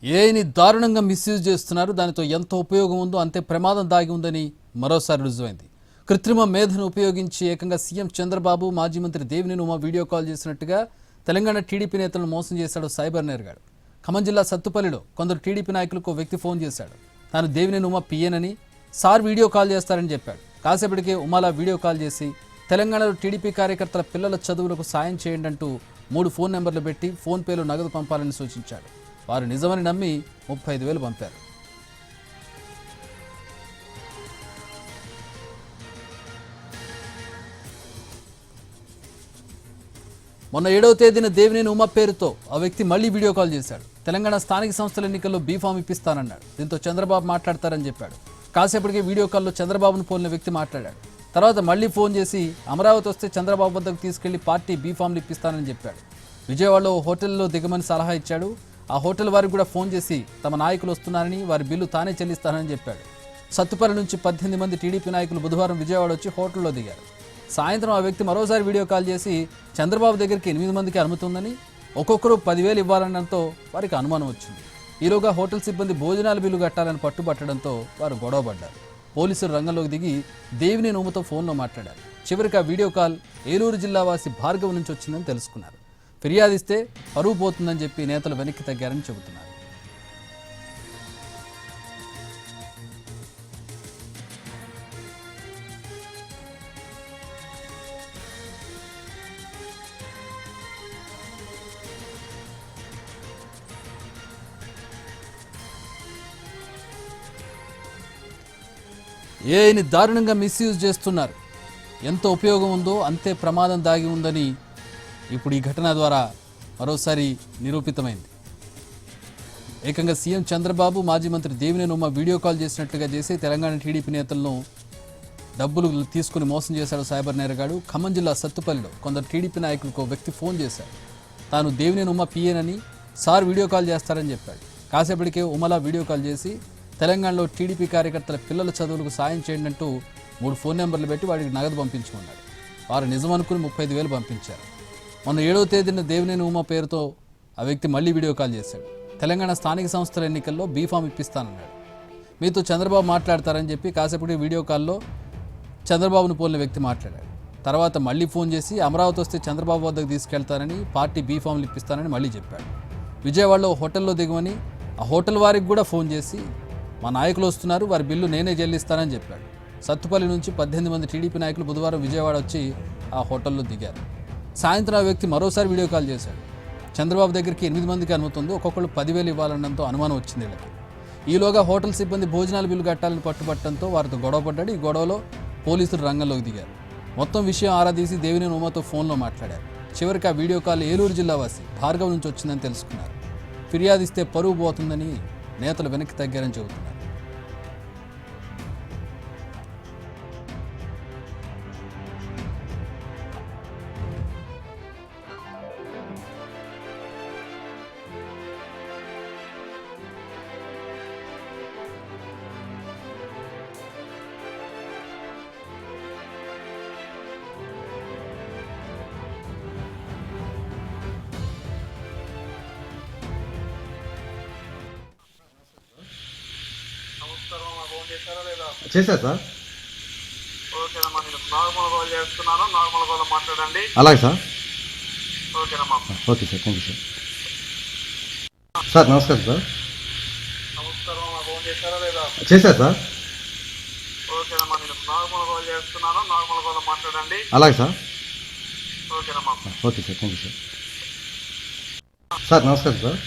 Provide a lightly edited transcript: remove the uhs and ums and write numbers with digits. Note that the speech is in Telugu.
ఏఐని దారుణంగా మిస్యూజ్ చేస్తున్నారు. దానితో ఎంత ఉపయోగం ఉందో అంతే ప్రమాదం దాగి ఉందని మరోసారి రుజువైంది. కృత్రిమ మేధను ఉపయోగించి ఏకంగా సీఎం చంద్రబాబు, మాజీ మంత్రి దేవినేని ఉమా వీడియో కాల్ చేసినట్టుగా తెలంగాణ టీడీపీ నేతలను మోసం చేశాడు సైబర్ నేరగాడు. ఖమ్మం జిల్లా సత్తుపల్లిలో కొందరు టీడీపీ నాయకులకు ఓ వ్యక్తి ఫోన్ చేశాడు. తాను దేవినేని ఉమా పిఏనని, సార్ వీడియో కాల్ చేస్తారని చెప్పాడు. కాసేపటికే ఉమాలా వీడియో కాల్ చేసి తెలంగాణలో టీడీపీ కార్యకర్తల పిల్లల చదువులకు సాయం చేయండి అంటూ 3 ఫోన్ నెంబర్లు పెట్టి ఫోన్పేలో నగదు పంపాలని సూచించాడు. వారు నిజమని నమ్మి 35,000 పంపారు. మొన్న 7వ తేదీన దేవినేని ఉమా పేరుతో ఆ వ్యక్తి మళ్లీ వీడియో కాల్ చేశాడు. తెలంగాణ స్థానిక సంస్థల ఎన్నికల్లో బీఫామ్ ఇప్పిస్తానన్నాడు. దీంతో చంద్రబాబు మాట్లాడతారని చెప్పాడు. కాసేపటికే వీడియో కాల్లో చంద్రబాబును పోలిన వ్యక్తి మాట్లాడాడు. తర్వాత మళ్లీ ఫోన్ చేసి అమరావతి వస్తే చంద్రబాబు వద్దకు తీసుకెళ్లి పార్టీ బీఫామ్లు ఇప్పిస్తానని చెప్పాడు. విజయవాడలో హోటల్లో దిగమని సలహా ఇచ్చాడు. ఆ హోటల్ వారికి కూడా ఫోన్ చేసి తమ నాయకులు వస్తున్నారని, వారి బిల్లు తానే చెల్లిస్తానని చెప్పాడు. సత్తుపల్లి నుంచి 18 మంది టీడీపీ నాయకులు బుధవారం విజయవాడ వచ్చి హోటల్లో దిగారు. సాయంత్రం ఆ వ్యక్తి మరోసారి వీడియో కాల్ చేసి చంద్రబాబు దగ్గరికి 8 మందికి అనుమతి ఉందని, ఒక్కొక్కరు 10,000 ఇవ్వాలనడంతో వారికి అనుమానం వచ్చింది. ఈలోగా హోటల్ సిబ్బంది భోజనాల బిల్లు కట్టాలని పట్టుబట్టడంతో వారు గొడవపడ్డారు. పోలీసులు రంగంలోకి దిగి దేవినేని ఉమతో ఫోన్లో మాట్లాడారు. చివరికి ఆ వీడియో కాల్ ఏలూరు జిల్లా వాసి భార్గవ్ నుంచి వచ్చిందని తెలుసుకున్నారు. ఫిర్యాదిస్తే పరువు పోతుందని చెప్పి నేతలు వెనక్కి తగ్గారని చెబుతున్నారు. ఏఐని దారుణంగా మిస్యూజ్ చేస్తున్నారు. ఎంత ఉపయోగం ఉందో అంతే ప్రమాదం దాగి ఉందని ఇప్పుడు ఈ ఘటన ద్వారా మరోసారి నిరూపితమైంది. ఏకంగా సీఎం చంద్రబాబు, మాజీ మంత్రి దేవినేని ఉమా వీడియో కాల్ చేసినట్టుగా చేసి తెలంగాణ టీడీపీ నేతలను డబ్బులు తీసుకుని మోసం చేశాడు సైబర్ నేరగాడు. ఖమ్మం జిల్లా సత్తుపల్లిలో కొందరు టీడీపీ నాయకులకు వ్యక్తి ఫోన్ చేశాడు. తాను దేవినేని ఉమా పిఏనని, సార్ వీడియో కాల్ చేస్తారని చెప్పాడు. కాసేపటికే ఉమలా వీడియో కాల్ చేసి తెలంగాణలో టీడీపీ కార్యకర్తల పిల్లల చదువులకు సాయం చేయండి అంటూ 3 ఫోన్ నెంబర్లు పెట్టి వాడికి నగదు పంపించమన్నాడు. వారు నిజమనుకుని 35,000 పంపించారు. మొన్న 7వ తేదీన దేవినేని ఉమా పేరుతో ఆ వ్యక్తి మళ్లీ వీడియో కాల్ చేశాడు. తెలంగాణ స్థానిక సంస్థల ఎన్నికల్లో బీఫామ్ ఇప్పిస్తానన్నాడు. మీతో చంద్రబాబు మాట్లాడతారని చెప్పి కాసేపటి వీడియో కాల్లో చంద్రబాబును పోలిన వ్యక్తి మాట్లాడాడు. తర్వాత మళ్లీ ఫోన్ చేసి అమరావతి వస్తే చంద్రబాబు వద్దకు తీసుకెళ్తానని, పార్టీ బీఫామ్లు ఇప్పిస్తానని మళ్లీ చెప్పాడు. విజయవాడలో హోటల్లో దిగమని ఆ హోటల్ వారికి కూడా ఫోన్ చేసి మా నాయకులు వస్తున్నారు, వారి బిల్లు నేనే చెల్లిస్తానని చెప్పాడు. సత్తుపల్లి నుంచి 18 మంది టీడీపీ నాయకులు బుధవారం విజయవాడ వచ్చి ఆ హోటల్లో దిగారు. సాయంత్రం ఆ వ్యక్తి మరోసారి వీడియో కాల్ చేశాడు. చంద్రబాబు దగ్గరికి 8 మందికి అనుమతి ఉంది, ఒక్కొక్కరు 10,000 ఇవ్వాలనడంతో అనుమానం వచ్చింది వీళ్ళకి. ఈలోగా హోటల్ సిబ్బంది భోజనాల బిల్లు కట్టాలని పట్టుబట్టడంతో వారితో గొడవపడ్డాడు. ఈ గొడవలో పోలీసులు రంగంలోకి దిగారు. మొత్తం విషయం ఆరా తీసి దేవినేని ఉమాతో ఫోన్లో మాట్లాడారు. చివరికి ఆ వీడియో కాల్ ఏలూరు జిల్లా వాసి భార్గవ్ నుంచి వచ్చిందని తెలుసుకున్నారు. ఫిర్యాదిస్తే పరువు పోతుందని నేతలు వెనక్కి తగ్గారని చెబుతున్నారు. చేశా సార్. ఓకేనమ్మా, నేను నార్మల్ కాల్ చేస్తున్నాను, నార్మల్ కాల్ మాట్లాడండి. అలాగే సార్. ఓకేనమ్మా. Okay sir, thank you sir. Sir నమస్కారం సార్. నమస్కారం అమ్మా, ఫోన్ చేశారా లేదా? చేశా సార్. ఓకేనమ్మా, నేను నార్మల్ కాల్ చేస్తున్నాను, నార్మల్ కాల్ మాట్లాడండి. అలాగే సార్. ఓకేనమ్మా. Okay sir, thank you sir. Sir నమస్కారం సార్.